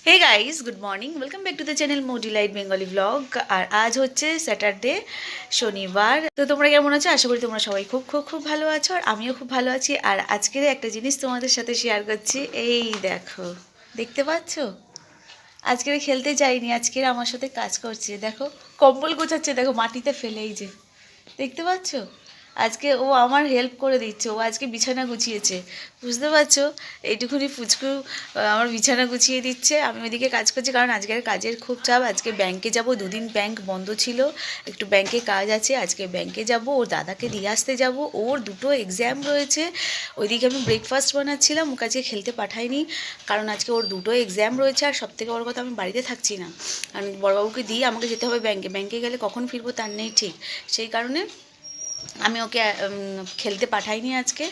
Hey guys, good morning, welcome back to the channel Mo delight Bengali vlog. আর আজ হচ্ছে Saturday, শনিবার। তো তোমরা কেমন আছো? আশা করি তোমরা সবাই খুব খুব খুব ভালো আছো, আর আমিও খুব ভালো আছি। আর আজকের একটা জিনিস তোমাদের সাথে শেয়ার করছি। এই দেখো, দেখতে পাচ্ছ? আজকের খেলতে যাইনি, আজকের আমার সাথে কাজ করছে। দেখো, কম্বল গোছাচ্ছে, দেখো মাটিতে ফেলে। এই যে দেখতে পাচ্ছ, আজকে ও আমার হেল্প করে দিচ্ছে। ও আজকে বিছানা গুছিয়েছে, বুঝতে পারছো? এইটুকুনি পুচকু আমার বিছানা গুছিয়ে দিচ্ছে, আমি ওইদিকে কাজ করছি। কারণ আজকের কাজের খুব চাপ। আজকে ব্যাংকে যাব, দুদিন ব্যাংক বন্ধ ছিল, একটু ব্যাংকে কাজ আছে। আজকে ব্যাংকে যাব, ওর দাদাকে দিয়ে আসতে যাব, ওর দুটো এক্সাম রয়েছে। ওইদিকে আমি ব্রেকফাস্ট বানাচ্ছিলাম, ওকে আজকে খেলতে পাঠাইনি, কারণ আজকে ওর দুটো এক্সাম রয়েছে। আর সবথেকে বড় কথা, আমি বাড়িতে থাকছি না, কারণ বড়বাবুকে দিয়ে আমাকে যেতে হবে ব্যাংকে। ব্যাংকে গেলে কখন ফিরবো তার নেই ঠিক। সেই কারণে আমি ওকে খেলতে পাঠাইনি আজকে।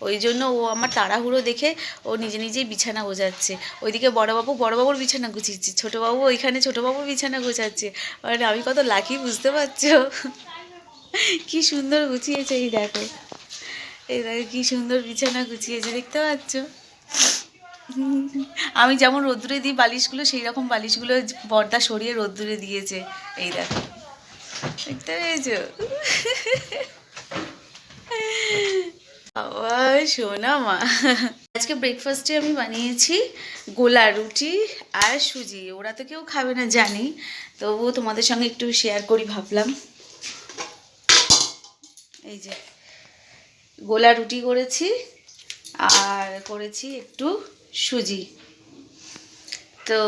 ওই জন্য ও আমার তাড়াহুড়ো দেখে ও নিজে নিজেই বিছানা গোছাচ্ছে। ওইদিকে বড়বাবুর বিছানা গুছিয়েছে, ছোটোবাবু ওইখানে ছোটোবাবুর বিছানা গোছাচ্ছে। মানে আমি কত লাকি, বুঝতে পারছো? কি সুন্দর গুছিয়েছে, এই দেখো, এই দেখো কি সুন্দর বিছানা গুছিয়েছে, দেখতে পাচ্ছ? আমি যেমন রোদ্দুরে দিই বালিশগুলো, সেই রকম বালিশগুলো পর্দা সরিয়ে রোদ্দুরে দিয়েছে। এই দেখো, দেখতে পেয়েছো? বাবা, শোনা মা, আজকে ব্রেকফাস্টে আমি বানিয়েছি গোলা রুটি আর সুজি। ওরা তো কেউ খাবে না জানি, তবুও তোমাদের সঙ্গে একটু শেয়ার করি ভাবলাম। এই যে গোলা রুটি করেছি, আর করেছি একটু সুজি। তো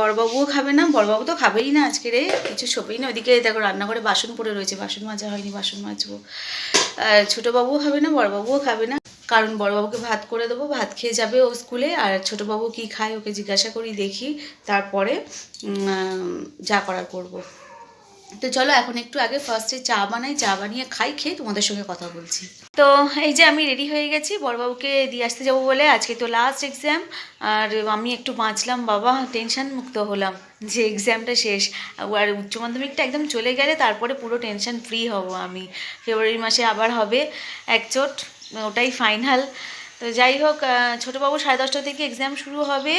বড়বাবুও খাবে না, বড়বাবু তো খাবেই না আজকে, রে কিছু শোবেই না। ওইদিকে দেখো রান্নাঘরে বাসন পড়ে রয়েছে, বাসন মাজা হয়নি, বাসন মাজবো। আর ছোটোবাবুও খাবে না, বড়বাবুও খাবে না, কারণ বড়বাবুকে ভাত করে দেবো, ভাত খেয়ে যাবে ও স্কুলে। আর ছোটোবাবু কি খায় ওকে জিজ্ঞাসা করি, দেখি, তারপরে যা করার করবো। তো চলো এখন একটু আগে ফার্স্টে চা বানাই, চা বানিয়ে খাই, খেয়ে তোমাদের সঙ্গে কথা বলছি। তো এই যে আমি রেডি হয়ে গেছি বড়বাবুকে দিয়ে আসতে যাবো বলে। আজকে তো লাস্ট এক্সাম, আর আমি একটু বাঁচলাম বাবা, টেনশন মুক্ত হলাম যে এক্সামটা শেষ। আর উচ্চ মাধ্যমিকটা একদম চলে গেলে তারপরে পুরো টেনশন ফ্রি হব আমি। ফেব্রুয়ারি মাসে আবার হবে একচোট, ওটাই ফাইনাল। তো যাই হোক, ছোটোবাবু 10:30 থেকে এক্সাম শুরু হবে।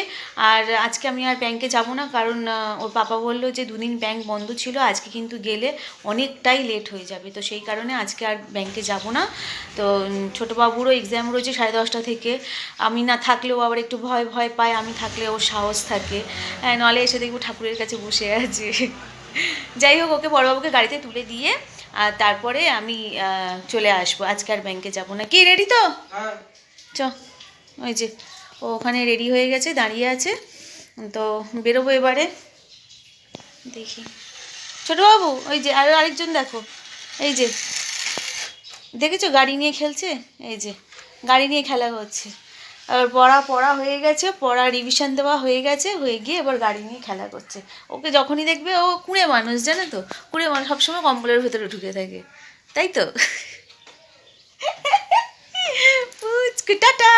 আর আজকে আমি আর ব্যাংকে যাব না, কারণ ওর পাপা বললো যে দুদিন ব্যাংক বন্ধ ছিল, আজকে কিন্তু গেলে অনেকটাই লেট হয়ে যাবে। তো সেই কারণে আজকে আর ব্যাংকে যাব না। তো ছোটোবাবুরও এক্সাম রয়েছে 10:30 থেকে। আমি না থাকলেও আবার একটু ভয় ভয় পায়, আমি থাকলে ওর সাহস থাকে। হ্যাঁ, নাহলে এসে দেখবো ঠাকুরের কাছে বসে আছে। যাই হোক, ওকে বড়বাবুকে গাড়িতে তুলে দিয়ে আর তারপরে আমি চলে আসবো। আজকে আর ব্যাংকে যাব না। কি রেডি তো? চ, ওই যে ও ওখানে রেডি হয়ে গেছে, দাঁড়িয়ে আছে। তো বেরোবো এবারে, দেখি। ছোটোবাবু, ওই যে আরও আরেকজন দেখো, এই যে দেখেছো গাড়ি নিয়ে খেলছে, এই যে গাড়ি নিয়ে খেলা হচ্ছে। আর পড়া হয়ে গেছে, পড়া রিভিশন দেওয়া হয়ে গেছে, হয়ে গিয়ে এবার গাড়ি নিয়ে খেলা করছে। ওকে যখনই দেখবে, ও কুঁড়ে মানুষ, জানে তো, কুঁড়ে মানুষ সবসময় কম্বলের ভেতরে ঢুকে থাকে, তাই তো? টাটা।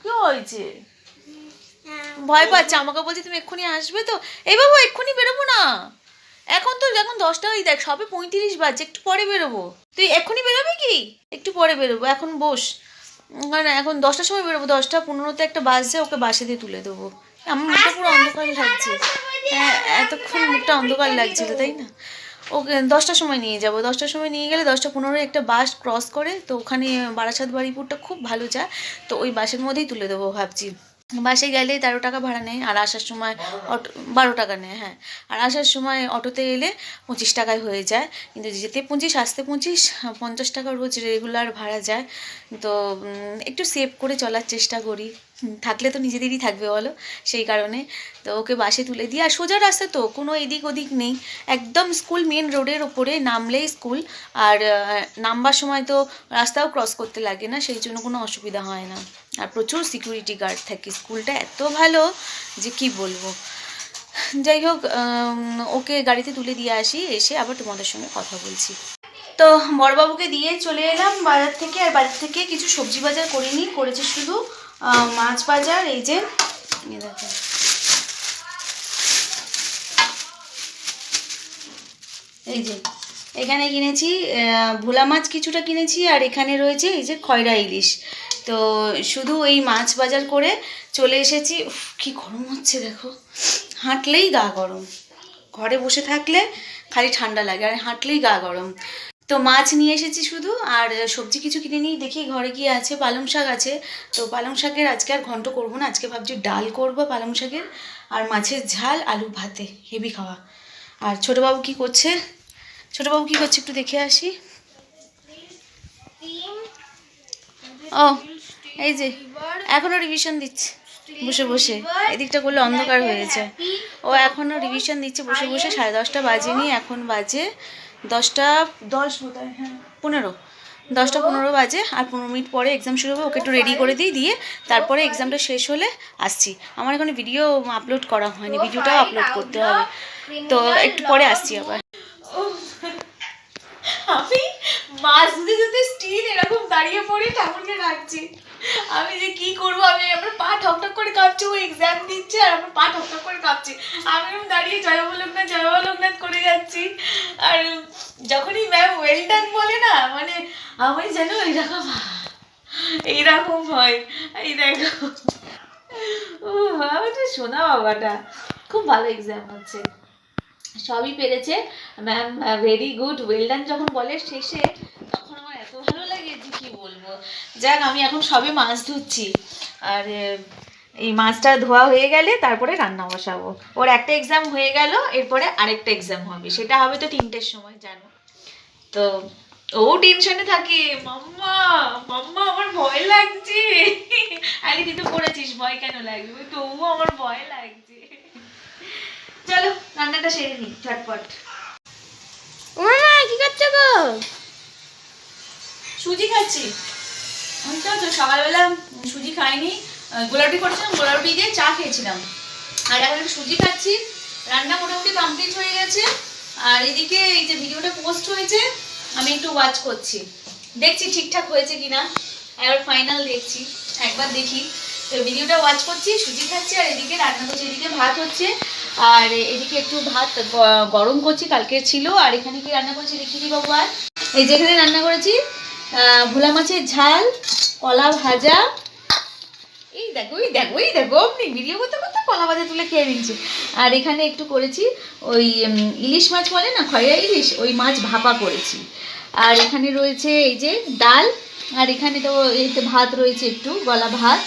কি হয়েছে? ভয় পাচ্ছে, আমাকে বলছে তুমি এক্ষুনি আসবে তো। এই বাবু, এক্ষুনি বেরোবো না, এখন তো, এখন 10টা, ওই দেখ সবে 35 বাজছে, একটু পরে বেরোবো। তুই এক্ষুনি বেরোবি কি? একটু পরে বেরোবো, এখন বস। না, এখন 10টার সময় বেরোবো, 10টা 15-তে একটা বাস যায়, ওকে বাসে দিয়ে তুলে দেবো। আমার মুখটা পুরো অন্ধকার লাগছে। হ্যাঁ, এতক্ষণ মুখটা অন্ধকার লাগছিল, তাই না? ওকে 10টার সময় নিয়ে যাবো, 10টার সময় নিয়ে গেলে 10টা 15 একটা বাস ক্রস করে, তো ওখানে বারাসাত বাড়িপুরটা খুব ভালো যায়, তো ওই বাসের মধ্যেই তুলে দেবো ভাবছি। বাসে গেলে 13 টাকা ভাড়া নেয়, আর আসার সময় অটো 12 টাকা নেয়, হ্যাঁ। আর আসার সময় অটোতে এলে 25 টাকায় হয়ে যায়, কিন্তু যেতে 25 আসতে 25, 50 টাকা রোজ রেগুলার ভাড়া যায়। তো একটু সেভ করে চলার চেষ্টা করি, থাকলে তো নিজেদেরই থাকবে বলো, সেই কারণে। তো ওকে বাসে তুলে দিই, আর সোজা রাস্তা তো, কোনো এদিক ওদিক নেই, একদম স্কুল মেন রোডের ওপরে নামলেই স্কুল। আর নামবার সময় তো রাস্তাও ক্রস করতে লাগে না, সেই জন্য কোনো অসুবিধা হয় না। আর প্রচুর সিকিউরিটি গার্ড থাকে, স্কুলটা এত ভালো যে কি বলবো। যাই হোক, ওকে গাড়িতে তুলে দিয়ে আসি, এসে আবার তোমাদের সঙ্গে কথা বলছি। তো বড়বাবুকে দিয়ে চলে এলাম বাজার থেকে, আর বাজার থেকে কিছু সবজি বাজার করিনি, করেছি শুধু মাছ বাজার। এই যে দেখো, এই যে এখানে কিনেছি ভোলা মাছ কিছুটা কিনেছি, আর এখানে রয়েছে এই যে খয়রা ইলিশ। তো শুধু এই মাছ বাজার করে চলে এসেছি। উফ, কি গরম হচ্ছে দেখো, হাঁটলেই গা গরম। ঘরে বসে থাকলে খালি ঠান্ডা লাগে, আর হাঁটলেই গা গরম। তো মাছ নিয়ে এসেছি শুধু, আর সবজি কিছু কিনে নিই, দেখি ঘরে কি আছে। পালং শাক আছে, তো পালং শাকের আজকে আর ঘন্ট করবো না, আজকে ভাবছি ডাল করব পালং শাকের, আর মাছের ঝাল আলু ভাতে, হেভি খাওয়া। আর ছোটোবাবু কি করছে, ছোটোবাবু কি করছে একটু দেখে আসি। ও এই যে এখনো রিভিশন দিচ্ছে বসে বসে, এদিকটা করলে অন্ধকার হয়েছে। ও এখনো রিভিশন দিচ্ছে বসে বসে, 10:30 বাজেনি, এখন বাজে 10:10 বোধহয়, হ্যাঁ 15, 10:15 বাজে। আর 15 মিনিট পরে এক্সাম শুরু হবে, ওকে একটু রেডি করে দিই, দিয়ে তারপরে এক্সামটা শেষ হলে আসছি। আমার এখনো ভিডিও আপলোড করা হয়নি, ভিডিওটাও আপলোড করতে হবে, তো একটু পরে আসছি আবার। আমি মাছ ধুতে ধুতে স্টিল এরকম দাঁড়িয়ে পড়ে ঠাকুরকে রাখছি। আমি যে কি করবো, আমি আমার পা ঠকঠক করে কাঁপছে, ও এক্সাম দিচ্ছে আর আমার পা ঠকঠক করে কাঁপছে। আমি এরকম দাঁড়িয়ে জয় লোকনাথ করে যাচ্ছি। আর যখনই ম্যাম ওয়েল ডান বলে না, মানে আমি যেন এইরকম হয়। এই দেখো, ও বাবা, তো শোনা বাবাটা খুব ভালো এক্সাম হচ্ছে, সবই পেরেছে ma'am, very good well done যখন বলে শেষে, তখন আমার এত ভালো লাগে যে কি বলবো। যাক, আমি এখন সবে মাছ ধুচ্ছি, আর এই মাছটা ধোয়া হয়ে গেলে তারপরে রান্না বসাবো। ওর একটা এক্সাম হয়ে গেল, এরপরে আরেকটা এক্সাম হবে, সেটা হবে তো 3টের সময় জানো তো। ও টেনশনে থাকে, মাম্মা মাম্মা আমার ভয় লাগছে। আরে তুই তো পড়েছিস, ভয় কেন লাগবে, তবুও আমার ভয় লাগছে। চলো রান্নাটা সেরে নি ঝটপট। মামা কি করছো গো? সুজি খাচ্ছি। আমি তো সকালবেলা সুজি খাইনি, গোলারুটি করেছিলাম, গোলারুটি দিয়ে চা খেয়েছিলাম, আর এখন একটু সুজি খাচ্ছি। রান্না মোটামুটি কমপ্লিট হয়ে গেছে, আর এদিকে এই যে ভিডিওটা পোস্ট হয়েছে, আমি একটু ওয়াচ করছি, দেখছি ঠিকঠাক হয়েছে কিনা, একবার ফাইনাল দেখছি, একবার দেখি। তো ভিডিওটা ওয়াচ করছি, সুজি খাচ্ছি, আর এদিকে রান্না করছি। এদিকে ভাত হচ্ছে, আর এদিকে একটু ভাত গরম করছি, কালকে ছিল। আর এখানে কি রান্না করছি দেখি দি বাবু। আর এই যে এখানে রান্না করেছি ভোলা মাছের ঝাল, কলা ভাজা, এই দেখো এই দেখো এই দেখো, আপনি ভিডিও করতে করতে কলা ভাজা তুলে খেয়ে নিচ্ছে। আর এখানে একটু করেছি ওই ইলিশ মাছ বলে না, খয়রা ইলিশ, ওই মাছ ভাপা করেছি। আর এখানে রয়েছে এই যে ডাল, আর এখানে তো এই তো ভাত রয়েছে, একটু গলা ভাত,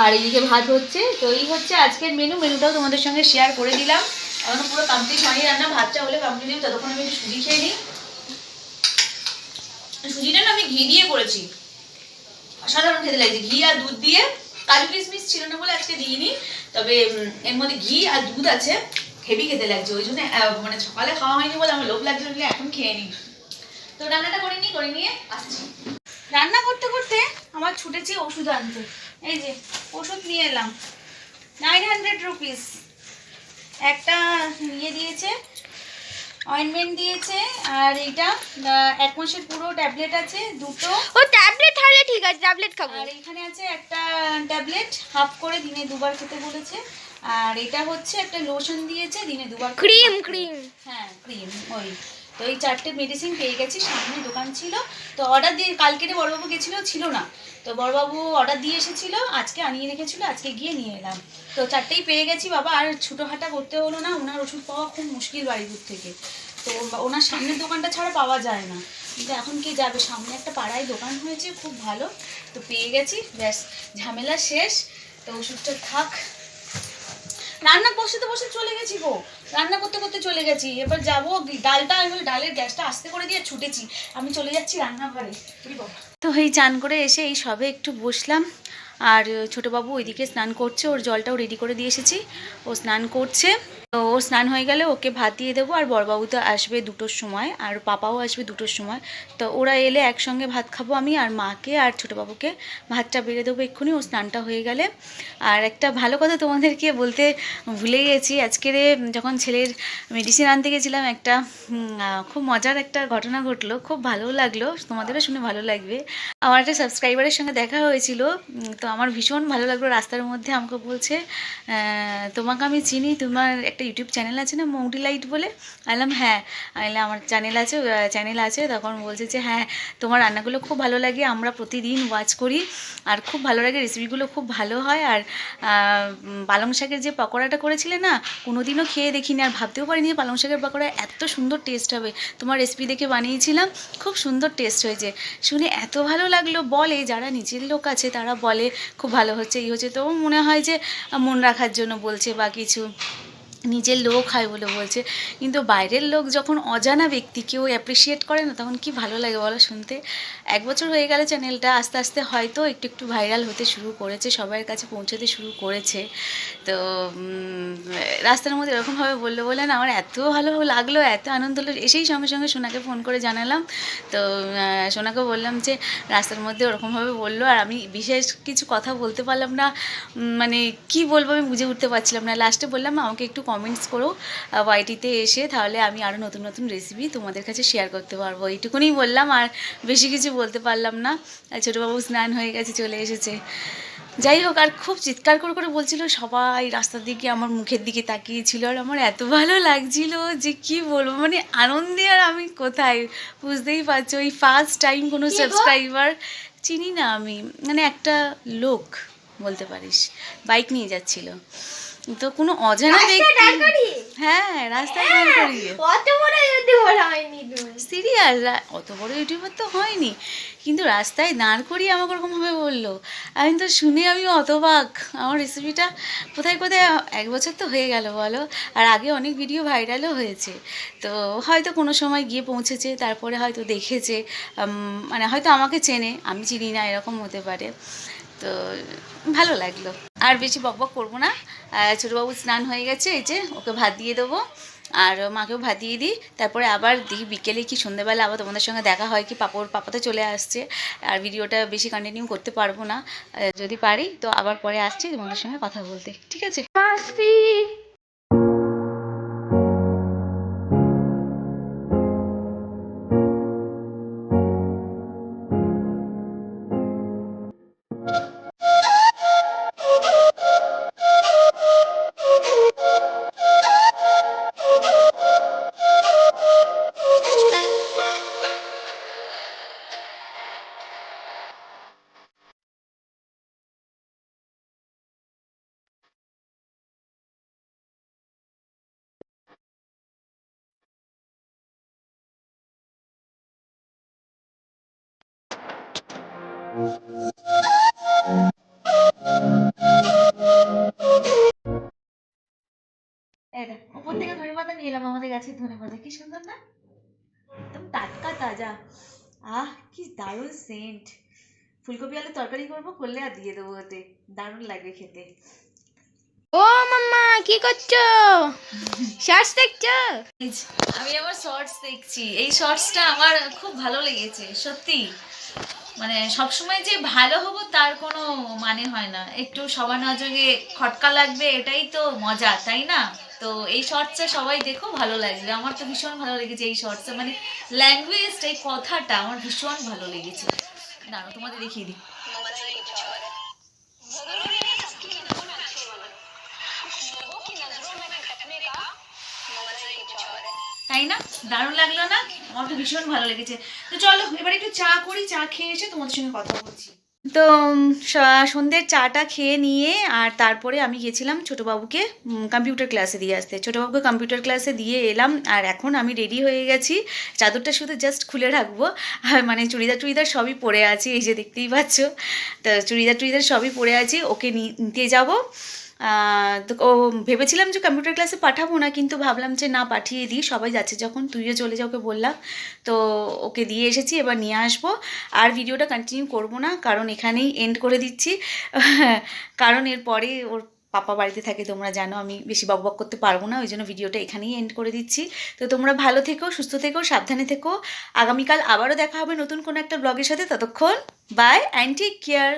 আর এদিকে ভাত হচ্ছে। তো এই হচ্ছে আজকের মেনুটাও তোমাদের সঙ্গে শেয়ার করে দিলাম। এখনো পুরো কমপ্লিট হয়নি রান্না, ভাতটা হলে কমপ্লিট হবে, ততক্ষণ আমি একটু সুজি খেয়ে নিই। সুজিটা না আমি ঘি দিয়ে করেছি, অসাধারণ খেতে লাগছে, ঘি আর দুধ দিয়ে। কাজু কিশমিশ ছিল না বলে আজকে দিইনি, তবে এর মধ্যে ঘি আর দুধ আছে, হেভি খেতে লাগছে। ওই জন্য মানে সকালে খাওয়া হয়নি বলে আমার লোভ লাগছিল, এখন খেয়ে নিই। তো রান্নাটা করে নিয়ে আসছি। রান্না করতে করতে আমার ছুটেছি ওষুধ আনতে। এই যে ওষুধ নিয়ে এলাম, 900 রুপিস। একটা ইয়ে দিয়েছে, অয়েন্টমেন্ট দিয়েছে, আর এইটা 1 মাসের পুরো ট্যাবলেট আছে দুটো। ও ট্যাবলেট হলে ঠিক আছে, ট্যাবলেট খাবো। আর এখানে আছে একটা ট্যাবলেট, হাফ করে দিনে 2বার খেতে বলেছে। আর এটা হচ্ছে একটা লোশন দিয়েছে, দিনে 2বার। ক্রিম, হ্যাঁ ক্রিম, ওই। তো এই 4টে মেডিসিন পেয়ে গেছি, সামনে দোকান ছিল। তো অর্ডার দিয়ে কালকে বড়বাবু গেছিল, ছিল না, তো বড়বাবু অর্ডার দিয়ে এসেছিল, আজকে আনিয়ে রেখেছিল, আজকে গিয়ে নিয়ে এলাম। তো 4টেই পেয়ে গেছি বাবা, আর ছোটোহাটা করতে হলো না। ওনার ওষুধ পাওয়া খুব মুশকিল বাড়িপুর থেকে, তো ওনার সামনের দোকানটা ছাড়া পাওয়া যায় না, কিন্তু এখন কি যাবে, সামনে একটা পাড়ায় দোকান হয়েছে খুব ভালো, তো পেয়ে গেছি, ব্যাস ঝামেলা শেষ। তো ওষুধটা থাক। রান্না বসে চলে গেছি গো, রান্না করতে করতে চলে গেছি। এবার যাবো ডালটা, ডালের গ্যাসটা আস্তে করে দিয়ে ছুটেছি, আমি চলে যাচ্ছি রান্নাঘরে। তো এই চান করে এসে এই সবে একটু বসলাম, আর ছোটোবাবু ওইদিকে স্নান করছে, ওর জলটাও রেডি করে দিয়ে এসেছি, ও স্নান করছে। তো ও স্নান হয়ে গেলে ওকে ভাত দিয়ে দেবো, আর বড়বাবু তো আসবে 2টোর সময়, আর পাপাও আসবে 2টোর সময়। তো ওরা এলে একসঙ্গে ভাত খাবো আমি, আর মাকে আর ছোটোবাবুকে ভাতটা বেড়ে দেবো এক্ষুনি, ও স্নানটা হয়ে গেলে। আর একটা ভালো কথা তোমাদেরকে বলতে ভুলে গেছি, আজকের যখন ছেলের মেডিসিন আনতে গেছিলাম, একটা খুব মজার একটা ঘটনা ঘটলো, খুব ভালো লাগলো, তোমাদেরও শুনে ভালো লাগবে। আমার একটা সাবস্ক্রাইবারের সঙ্গে দেখা হয়েছিল, তো আমার ভীষণ ভালো লাগলো। রাস্তার মধ্যে আমাকে বলছে, তোমাকে আমি চিনি, তোমার একটা একটা ইউটিউব চ্যানেল আছে না মৌডি লাইট বলে? বললাম হ্যাঁ। আমি বললাম আমার চ্যানেল আছে। তখন বলছে যে হ্যাঁ তোমার রান্নাগুলো খুব ভালো লাগে, আমরা প্রতিদিন ওয়াচ করি আর খুব ভালো লাগে, রেসিপিগুলো খুব ভালো হয়। আর পালং শাকের যে পকোড়াটা করেছিলে না, কোনোদিনও খেয়ে দেখিনি আর ভাবতেও পারিনি পালং শাকের পকোড়া এত সুন্দর টেস্ট হবে। তোমার রেসিপি দেখে বানিয়েছিলাম, খুব সুন্দর টেস্ট হয়েছে। শুনে এত ভালো লাগলো, বলে যারা নিজের লোক আছে তারা বলে খুব ভালো হচ্ছে, এই হচ্ছে। তো মনে হয় যে মন রাখার জন্য বলছে বা কিছু, নিজের লোক হয় বলে বলছে। কিন্তু বাইরের লোক যখন অজানা ব্যক্তি কেউ অ্যাপ্রিসিয়েট করে না, তখন কি ভালো লাগে বলো শুনতে। 1 বছর হয়ে গেলে চ্যানেলটা, আস্তে আস্তে হয়তো একটু একটু ভাইরাল হতে শুরু করেছে, সবার কাছে পৌঁছতে শুরু করেছে। তো রাস্তার মধ্যে এরকমভাবে বলে না আমার এত ভালো লাগলো, এত আনন্দ হলো। এসেই সঙ্গে সঙ্গে সোনাকে ফোন করে জানালাম। তো সোনাকে বললাম যে রাস্তার মধ্যে ওরকমভাবে বললো, আর আমি বিশেষ কিছু কথা বলতে পারলাম না, মানে কি বলবো আমি বুঝে উঠতে পারছিলাম না। লাস্টে বললাম আমাকে একটু কমেন্টস করো ওয়াইটিতে এসে, তাহলে আমি আরও নতুন নতুন রেসিপি তোমাদের কাছে শেয়ার করতে পারবো। এইটুকুনি বললাম, আর বেশি কিছু বলতে পারলাম না। ছোটোবাবু স্নান হয়ে গেছে, চলে এসেছে। যাই হোক, আর খুব চিৎকার করে করে বলছিল, সবাই রাস্তার দিকে আমার মুখের দিকে তাকিয়েছিল, আর আমার এত ভালো লাগছিল যে কি বলবো, মানে আনন্দে আর আমি কোথায়, বুঝতেই পারছো। ওই ফার্স্ট টাইম কোনো সাবস্ক্রাইবার, চিনি না আমি, মানে একটা লোক বলতে পারিস, বাইক নিয়ে যাচ্ছিল, তো কোনো অজানা ব্যক্তি। হ্যাঁ, রাস্তায় দাঁড় করিয়ে। অত বড় ইউটিউবার হয়নি সিরিয়াস, অত বড় ইউটিউবার তো হয়নি, কিন্তু রাস্তায় দাঁড় করিয়ে আমাকে ওরকমভাবে বললো। আমি তো শুনে আমি অতবাক। আমার রেসিপিটা কোথায় 1 বছর তো হয়ে গেল বলো, আর আগে অনেক ভিডিও ভাইরালও হয়েছে। তো হয়তো কোনো সময় গিয়ে পৌঁছেছে, তারপরে হয়তো দেখেছে, মানে হয়তো আমাকে চেনে, আমি চিনি না, এরকম হতে পারে। তো ভালো লাগলো। আর বেশি বকবক করবো না। ছোটোবাবু স্নান হয়ে গেছে, এই যে ওকে ভাত দিয়ে দেবো, আর মাকেও ভাত দিয়ে দিই। তারপরে আবার দেখি বিকেলে কি সন্ধ্যেবেলা আবার তোমাদের সঙ্গে দেখা হয় কি। পাপা তো চলে আসছে, আর ভিডিওটা বেশি কন্টিনিউ করতে পারবো না। যদি পারি তো আবার পরে আসছি তোমাদের সঙ্গে কথা বলতে, ঠিক আছে? মাসি উপর থেকে ধনে পাতা নিয়ে এলাম, আমাদের গাছের ধনে পাতা, কি সুন্দর না, একদম টাটকা তাজা। কি দারুণ সেন্ট। ফুলকপি আলু তরকারি করলে আর দিয়ে দেবো ওতে, দারুণ লাগবে খেতে। ও মাম্মা কি করছো? শর্টস দেখছো? আমি আবার শর্টস দেখছি। এই শর্টসটা আমার খুব ভালো লেগেছে সত্যি। মানে সবসময় যে ভালো হবো তার কোনো মানে হয় না, একটু সবার নজরে খটকা লাগবে, এটাই তো মজা, তাই না? তো এই শর্টসটা সবাই দেখো, ভালো লাগবে। আমার তো ভীষণ ভালো লেগেছে এই শর্টসটা, মানে ল্যাঙ্গুয়েজটা, এই কথাটা আমার ভীষণ ভালো লেগেছে। দাঁড়াও তোমাদের দেখিয়ে দিই। তাই না, দারুণ লাগলো না? আমার তো ভীষণ ভালো লেগেছে। তো চলো এবার একটু চা করি, চা খেয়ে এসে তোমাদের সঙ্গে কথা বলছি। তো সন্ধ্যের চাটা খেয়ে নিয়ে আর তারপরে আমি গেছিলাম ছোটোবাবুকে কম্পিউটার ক্লাসে দিয়ে আসতে। ছোটোবাবুকে কম্পিউটার ক্লাসে দিয়ে এলাম, আর এখন আমি রেডি হয়ে গেছি। চাদরটা শুধু জাস্ট খুলে রাখবো, মানে চুড়িদার সবই পরে আছি, এই যে দেখতেই পাচ্ছ। তো চুড়িদার সবই পরে আছি, ওকে নিতে যাবো। তো ও ভেবেছিলাম যে কম্পিউটার ক্লাসে পাঠাবো না, কিন্তু ভাবলাম যে না, পাঠিয়ে দিই, সবাই যাচ্ছে যখন, তুইও চলে যা, ওকে বললাম। তো ওকে দিয়ে এসেছি, এবার নিয়ে আসবো। আর ভিডিওটা কন্টিনিউ করবো না, কারণ এখানেই এন্ড করে দিচ্ছি। কারণ এরপরে ওর পাপা বাড়িতে থাকে, তোমরা জানো আমি বেশি বকবক করতে পারবো না, ওই জন্য ভিডিওটা এখানেই এন্ড করে দিচ্ছি। তো তোমরা ভালো থেকো, সুস্থ থেকো, সাবধানে থেকো। আগামীকাল আবারও দেখা হবে নতুন কোনো একটা ব্লগের সাথে। ততক্ষণ bye and take care.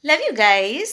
Love you guys.